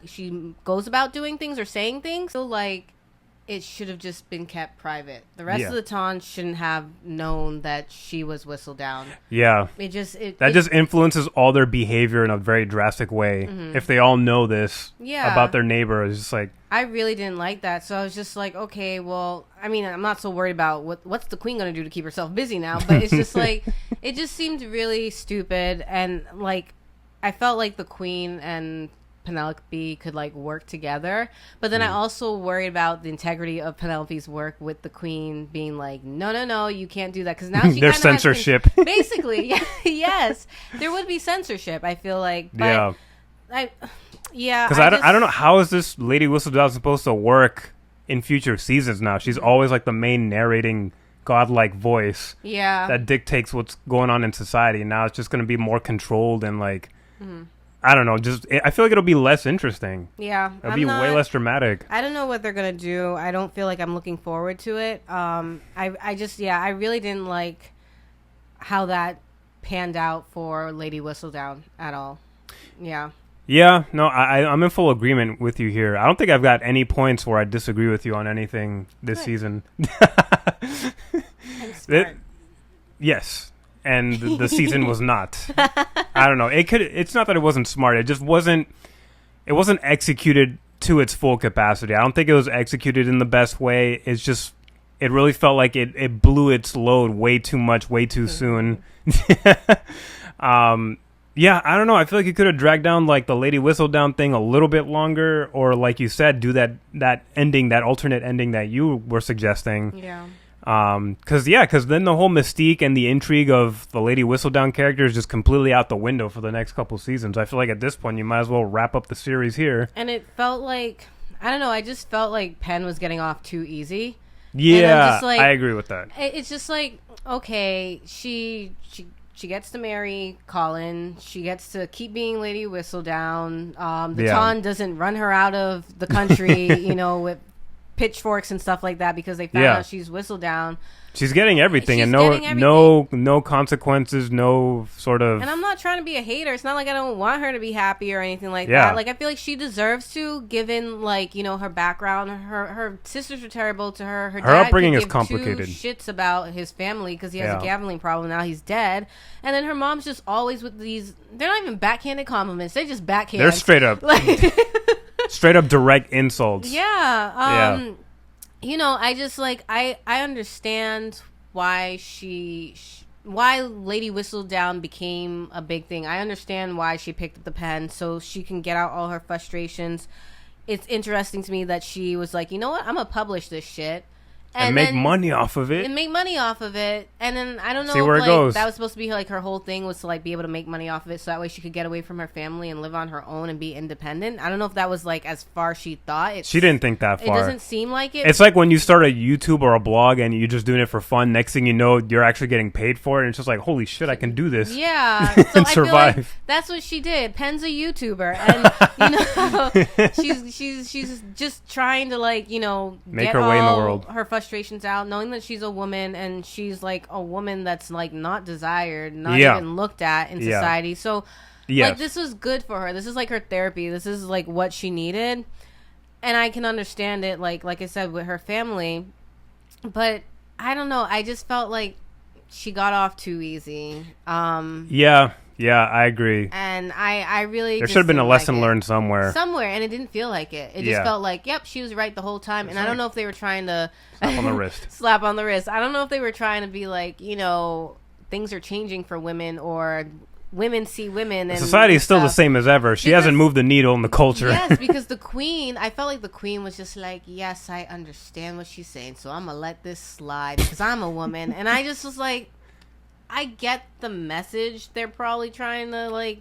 goes about doing things or saying things. So like it should have just been kept private. The rest of the town shouldn't have known that she was Whistledown. Yeah. It just influences all their behavior in a very drastic way. Mm-hmm. If they all know this about their neighbor. It's just like, I really didn't like that. So I was just like, okay, well, I mean, I'm not so worried about what's the queen going to do to keep herself busy now, but it's just like it just seemed really stupid, and like I felt like the queen and Penelope could like work together, but then I also worried about the integrity of Penelope's work with the queen being like, no, you can't do that, because now she there's censorship. Basically, yes, there would be censorship. I feel like, but because I don't know, how is this Lady Whistledown supposed to work in future seasons now? She's always like the main narrating godlike voice that dictates what's going on in society, and now it's just going to be more controlled and like. I don't know. I feel like it'll be less interesting. Yeah, it'll be way less dramatic. I don't know what they're gonna do. I don't feel like I'm looking forward to it. I really didn't like how that panned out for Lady Whistledown at all. Yeah. Yeah. No, I'm in full agreement with you here. I don't think I've got any points where I disagree with you on anything this season. Yes. And the season was not. I don't know. It's not that it wasn't smart. It just wasn't. It wasn't executed to its full capacity. I don't think it was executed in the best way. It's just. It really felt like it blew its load way too much, way too soon. Yeah, I don't know. I feel like it could have dragged down like the Lady Whistledown thing a little bit longer, or like you said, do that ending, that alternate ending that you were suggesting. Yeah. Because then the whole mystique and the intrigue of the Lady Whistledown character is just completely out the window for the next couple seasons. I feel like at this point you might as well wrap up the series here. And it felt like, I don't know, I just felt like Penn was getting off too easy. Yeah, like, I agree with that. It's just like, okay, she gets to marry Colin. She gets to keep being Lady Whistledown. The Ton doesn't run her out of the country, with pitchforks and stuff like that because they found out she's Whistledown. She's getting everything, and no consequences, no sort of. And I'm not trying to be a hater. It's not like I don't want her to be happy or anything like that. Like, I feel like she deserves to, given, like, you know, her background. Her sisters were terrible to her. Her dad upbringing is complicated. Two shits about his family because he has a gambling problem. Now he's dead. And then her mom's just always with these. They're not even backhanded compliments. They're just backhanded. They're straight up, straight up direct insults. Yeah. You know, I just, like, I understand why why Lady Whistledown became a big thing. I understand why she picked up the pen so she can get out all her frustrations. It's interesting to me that she was like, you know what, I'm going to publish this shit. And make money off of it. And make money off of it. And then, I don't know if, like, that was supposed to be, like, her whole thing was to, like, be able to make money off of it so that way she could get away from her family and live on her own and be independent. I don't know if that was, like, as far she thought. She didn't think that far. It doesn't seem like it. It's like when you start a YouTube or a blog and you're just doing it for fun. Next thing you know, you're actually getting paid for it. And it's just like, holy shit, I can do this. Yeah. And so I survive. feel like that's what she did. Pen's a YouTuber. And, you know, she's just trying to, like, you know, make get her way in the world. Her frustrations out, knowing that she's a woman and she's like a woman that's like not desired, not even looked at in society. So like this was good for her. This is like her therapy. This is like what she needed. And I can understand it, like I said, with her family. But I don't know. I just felt like she got off too easy. Yeah, I agree. And I really there should have been a lesson learned somewhere, and it didn't feel like it. It just felt like, yep, she was right the whole time. And I don't know if they were trying to slap on the wrist. Slap on the wrist. I don't know if they were trying to be like, you know, things are changing for women, or women see women. And society is still the same as ever. She hasn't moved the needle in the culture. Yes, because the queen, I felt like the queen was just like, yes, I understand what she's saying, so I'm gonna let this slide because I'm a woman. And I just was like, I get the message they're probably trying to, like,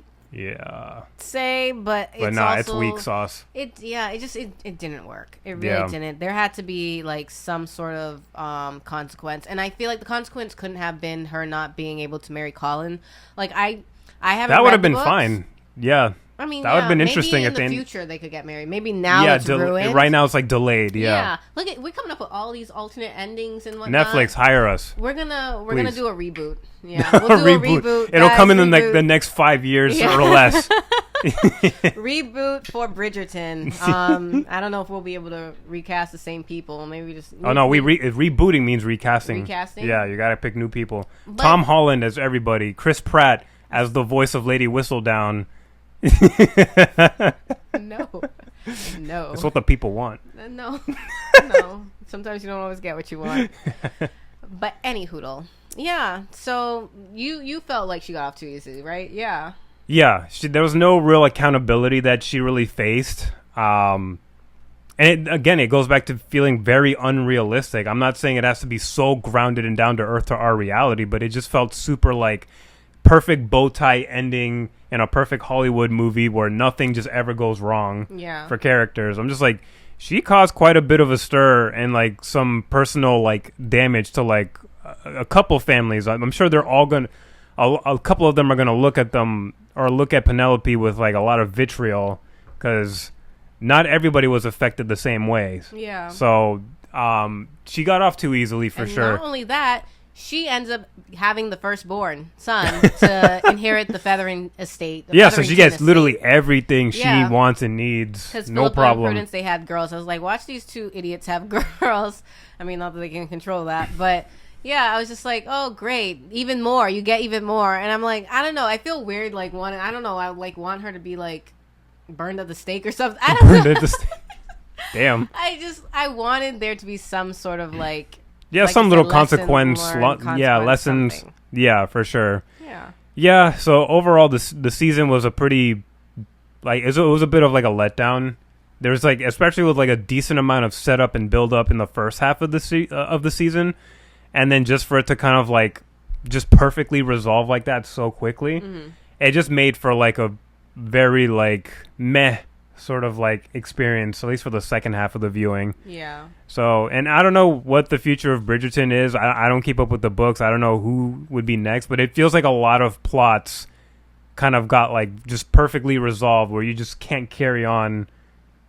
say, but it's also, it's weak sauce. It didn't work. It really didn't. There had to be, like, some sort of consequence, and I feel like the consequence couldn't have been her not being able to marry Colin. Like, I haven't. That would have read been the books. Fine. Yeah. I mean, that would have been interesting. Maybe at the in the future they could get married. Maybe now it's ruined. Right now it's like delayed. Yeah. Look, we're coming up with all these alternate endings and whatnot. Netflix, hire us. We're gonna do a reboot. Yeah, we'll do a reboot. It'll come in the next 5 years or less. Reboot for Bridgerton. I don't know if we'll be able to recast the same people. Maybe just. Rebooting means recasting. Recasting. Yeah, you gotta pick new people. But Tom Holland as everybody. Chris Pratt as the voice of Lady Whistledown. No. That's what the people want. No. Sometimes you don't always get what you want. But any hoodle. Yeah. So you felt like she got off too easy, right? Yeah. Yeah. There was no real accountability that she really faced. And it goes back to feeling very unrealistic. I'm not saying it has to be so grounded and down to earth to our reality, but it just felt super like perfect bow tie ending in a perfect Hollywood movie where nothing just ever goes wrong for characters. I'm just like, she caused quite a bit of a stir and like some personal like damage to like a couple families. I'm sure they're all going to, a couple of them are going to look at them or look at Penelope with like a lot of vitriol because not everybody was affected the same way. Yeah. So she got off too easily for sure. Not only that, she ends up having the firstborn son to inherit the feathering estate. So she gets literally everything she wants and needs. No problem. And Prudence, they had girls. I was like, watch these two idiots have girls. I mean, not that they can control that, but yeah, I was just like, oh, great, even more. You get even more, and I'm like, I don't know. I feel weird, like I don't know. I like want her to be like burned at the stake or something. I don't know. Burned at the stake. Damn. I wanted there to be some sort of like. Yeah, like some little consequence. Lessons. Something. Yeah, for sure. Yeah. So overall, the season was a pretty, like, it was a bit of like a letdown. There was like, especially with like a decent amount of setup and build up in the first half of the season, and then just for it to kind of like just perfectly resolve like that so quickly, it just made for like a very like meh sort of like experience, at least for the second half of the viewing. Yeah. So, and I don't know what the future of Bridgerton is. I don't keep up with the books. I don't know who would be next, but it feels like a lot of plots kind of got like just perfectly resolved where you just can't carry on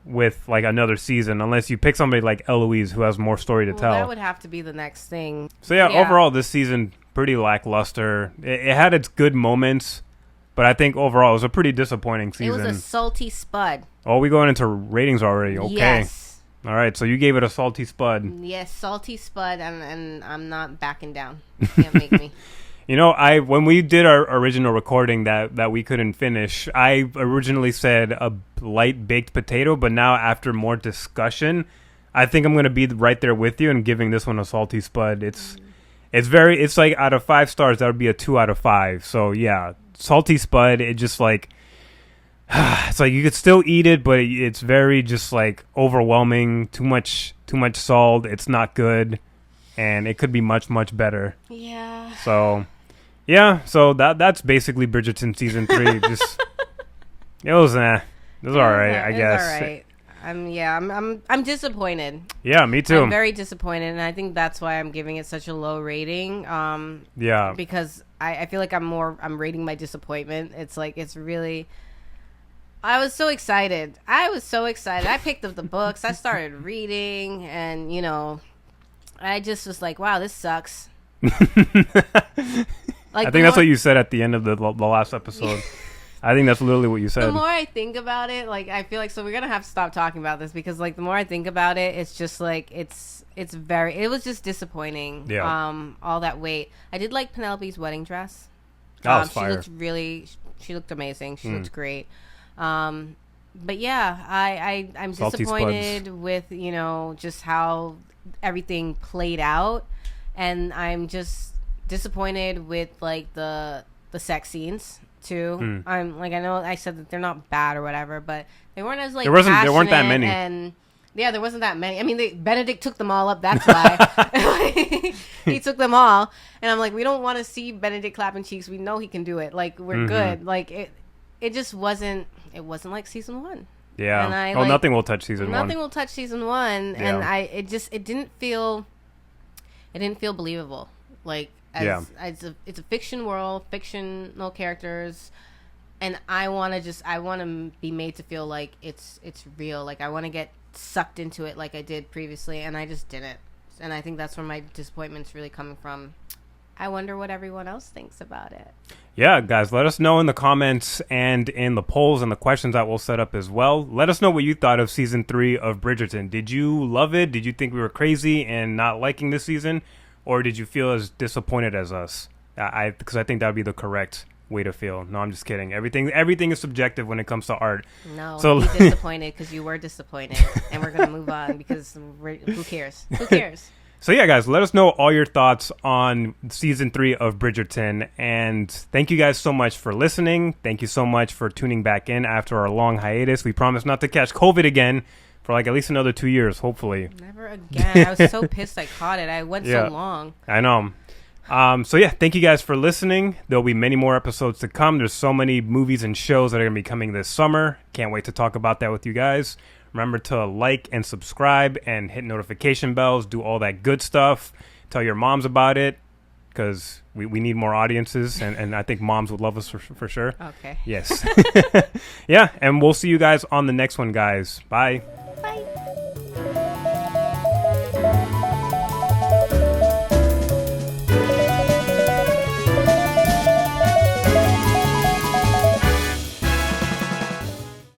with like another season unless you pick somebody like Eloise who has more story to tell. That would have to be the next thing. So yeah, overall this season pretty lackluster. It had its good moments, but I think overall it was a pretty disappointing season. It was a salty spud. Oh, we going into ratings already. Okay. Yes. All right, so you gave it a salty spud. Yes, salty spud, and I'm not backing down. Can't make me. You know, when we did our original recording that we couldn't finish, I originally said a light baked potato, but now after more discussion, I think I'm going to be right there with you and giving this one a salty spud. It's like out of 5 stars, that would be a 2 out of 5. So yeah, salty spud. It just like, it's like you could still eat it, but it's very just like overwhelming. Too much salt. It's not good. And it could be much, much better. Yeah. So, yeah. So that's basically Bridgerton season 3. Just it was all right, I guess. All right. I'm disappointed. Yeah, me too. I'm very disappointed, and I think that's why I'm giving it such a low rating. Yeah. Because I feel like I'm rating my disappointment. It's like it's really. I was so excited. I picked up the books. I started reading, and I just was like, wow, this sucks. Like, I think that's what you said at the end of the last episode. I think that's literally what you said. The more I think about it, like, I feel like, so we're going to have to stop talking about this because, like, the more I think about it, it's just, like, it was just disappointing. Yeah. All that weight. I did like Penelope's wedding dress. That was fire. She looked amazing. She looked great. But yeah, I'm disappointed with, just how everything played out, and I'm just disappointed with like the sex scenes too. I'm like, I know I said that they're not bad or whatever, but they weren't as like there weren't that many, and yeah, there wasn't that many. I mean, Benedict took them all up. That's why he took them all, and I'm like, we don't want to see Benedict clapping cheeks. We know he can do it. Like, we're good. Like it just wasn't. It wasn't like season 1. Yeah. And nothing will touch season 1. Nothing will touch season 1, yeah. And it didn't feel believable. Like, it's a fiction world, fictional characters, and I want to be made to feel like it's real. Like, I want to get sucked into it like I did previously, and I just didn't. And I think that's where my disappointment's really coming from. I wonder what everyone else thinks about it. Yeah, guys, let us know in the comments and in the polls and the questions that we'll set up as well. Let us know what you thought of season 3 of Bridgerton. Did you love it? Did you think we were crazy and not liking this season? Or did you feel as disappointed as us? Because I think that would be the correct way to feel. No, I'm just kidding. Everything is subjective when it comes to art. No, so be disappointed because you were disappointed. And we're going to move on because who cares? Who cares? So yeah, guys, let us know all your thoughts on season 3 of Bridgerton. And thank you guys so much for listening. Thank you so much for tuning back in after our long hiatus. We promise not to catch COVID again for like at least another 2 years, hopefully. Never again. I was so pissed I caught it. I went so long. I know. So yeah, thank you guys for listening. There'll be many more episodes to come. There's so many movies and shows that are going to be coming this summer. Can't wait to talk about that with you guys. Remember to like and subscribe and hit notification bells. Do all that good stuff. Tell your moms about it because we need more audiences. And I think moms would love us for sure. Okay. Yes. Yeah. And we'll see you guys on the next one, guys. Bye.